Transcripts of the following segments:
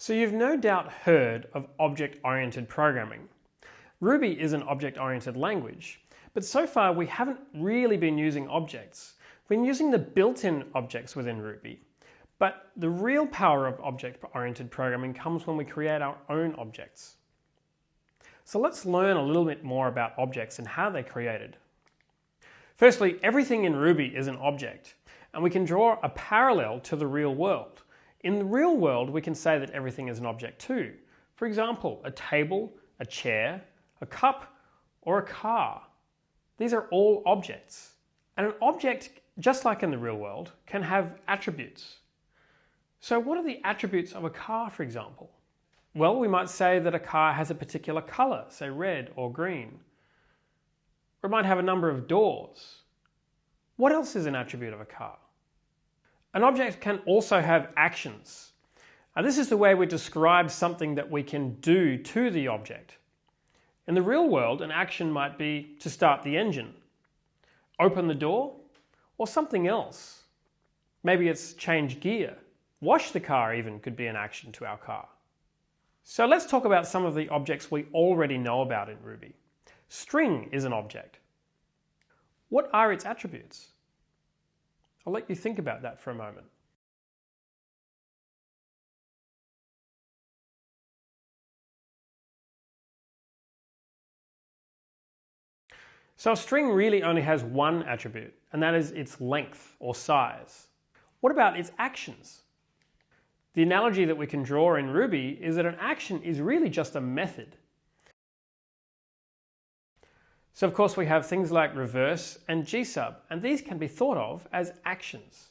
So you've no doubt heard of object-oriented programming. Ruby is an object-oriented language, but so far we haven't really been using objects. We've been using the built-in objects within Ruby, but the real power of object-oriented programming comes when we create our own objects. So let's learn a little bit more about objects and how they're created. Firstly, everything in Ruby is an object, and we can draw a parallel to the real world. In the real world, we can say that everything is an object too. For example, a table, a chair, a cup, or a car. These are all objects. And an object, just like in the real world, can have attributes. So what are the attributes of a car, for example? Well, we might say that a car has a particular color, say red or green. Or it might have a number of doors. What else is an attribute of a car? An object can also have actions. This is the way we describe something that we can do to the object. In the real world, an action might be to start the engine, open the door, or something else. Maybe it's change gear. Wash the car even could be an action to our car. So let's talk about some of the objects we already know about in Ruby. String is an object. What are its attributes? I'll let you think about that for a moment. So a string really only has one attribute, and that is its length or size. What about its actions? The analogy that we can draw in Ruby is that an action is really just a method. So of course we have things like reverse and gsub, and these can be thought of as actions.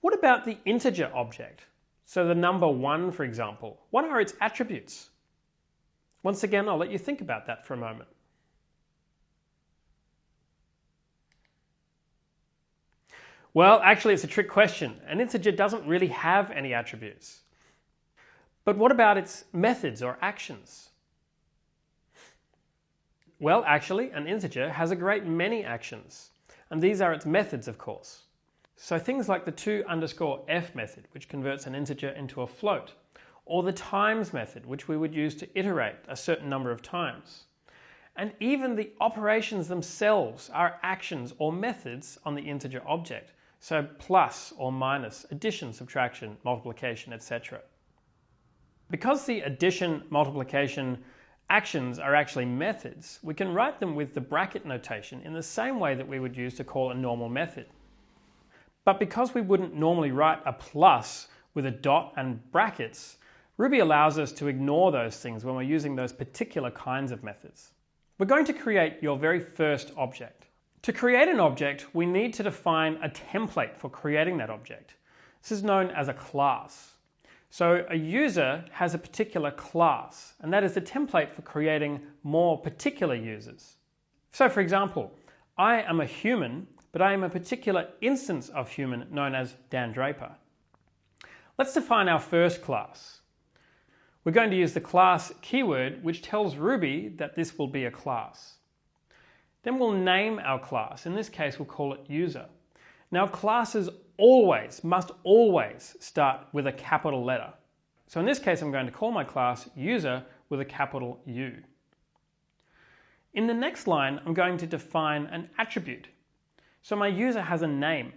What about the integer object? So the number 1, for example. What are its attributes? Once again, I'll let you think about that for a moment. Well, actually it's a trick question. An integer doesn't really have any attributes. But what about its methods or actions? Well, actually, an integer has a great many actions, and these are its methods, of course. So things like the to_f method, which converts an integer into a float, or the times method, which we would use to iterate a certain number of times. And even the operations themselves are actions or methods on the integer object, so plus or minus, addition, subtraction, multiplication, etc. Because the addition, multiplication, actions are actually methods, we can write them with the bracket notation in the same way that we would use to call a normal method. But because we wouldn't normally write a plus with a dot and brackets, Ruby allows us to ignore those things when we're using those particular kinds of methods. We're going to create your very first object. To create an object, we need to define a template for creating that object. This is known as a class. So a user has a particular class, and that is the template for creating more particular users. So for example, I am a human, but I am a particular instance of human known as Dan Draper. Let's define our first class. We're going to use the class keyword, which tells Ruby that this will be a class. Then we'll name our class. In this case, we'll call it user. Now classes must always start with a capital letter. So in this case, I'm going to call my class user with a capital U. In the next line, I'm going to define an attribute. So my user has a name.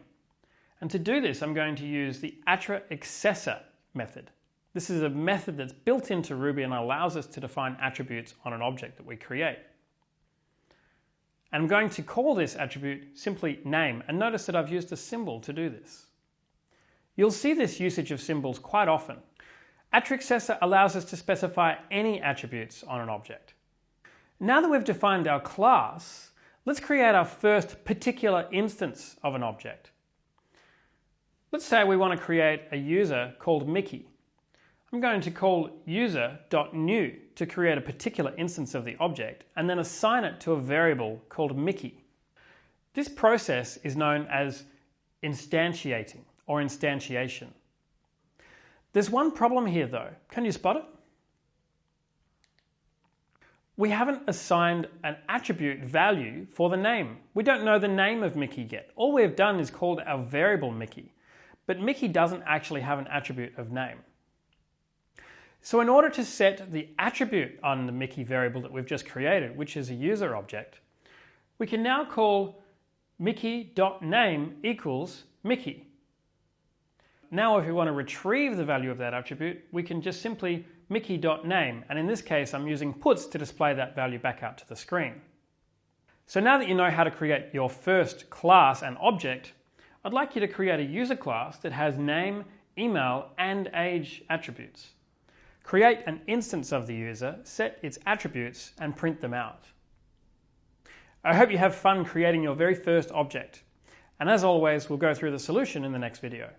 And to do this, I'm going to use the attrAccessor method. This is a method that's built into Ruby and allows us to define attributes on an object that we create. And I'm going to call this attribute simply name, and notice that I've used a symbol to do this. You'll see this usage of symbols quite often. attrAccessor allows us to specify any attributes on an object. Now that we've defined our class, let's create our first particular instance of an object. Let's say we want to create a user called Mickey. I'm going to call user.new to create a particular instance of the object and then assign it to a variable called Mickey. This process is known as instantiating or instantiation. There's one problem here though. Can you spot it? We haven't assigned an attribute value for the name. We don't know the name of Mickey yet. All we've done is called our variable Mickey, but Mickey doesn't actually have an attribute of name. So in order to set the attribute on the Mickey variable that we've just created, which is a user object, we can now call Mickey.name equals Mickey. Now if we want to retrieve the value of that attribute, we can just simply Mickey.name, and in this case I'm using puts to display that value back out to the screen. So now that you know how to create your first class and object, I'd like you to create a user class that has name, email, and age attributes. Create an instance of the user, set its attributes, and print them out. I hope you have fun creating your very first object. And as always, we'll go through the solution in the next video.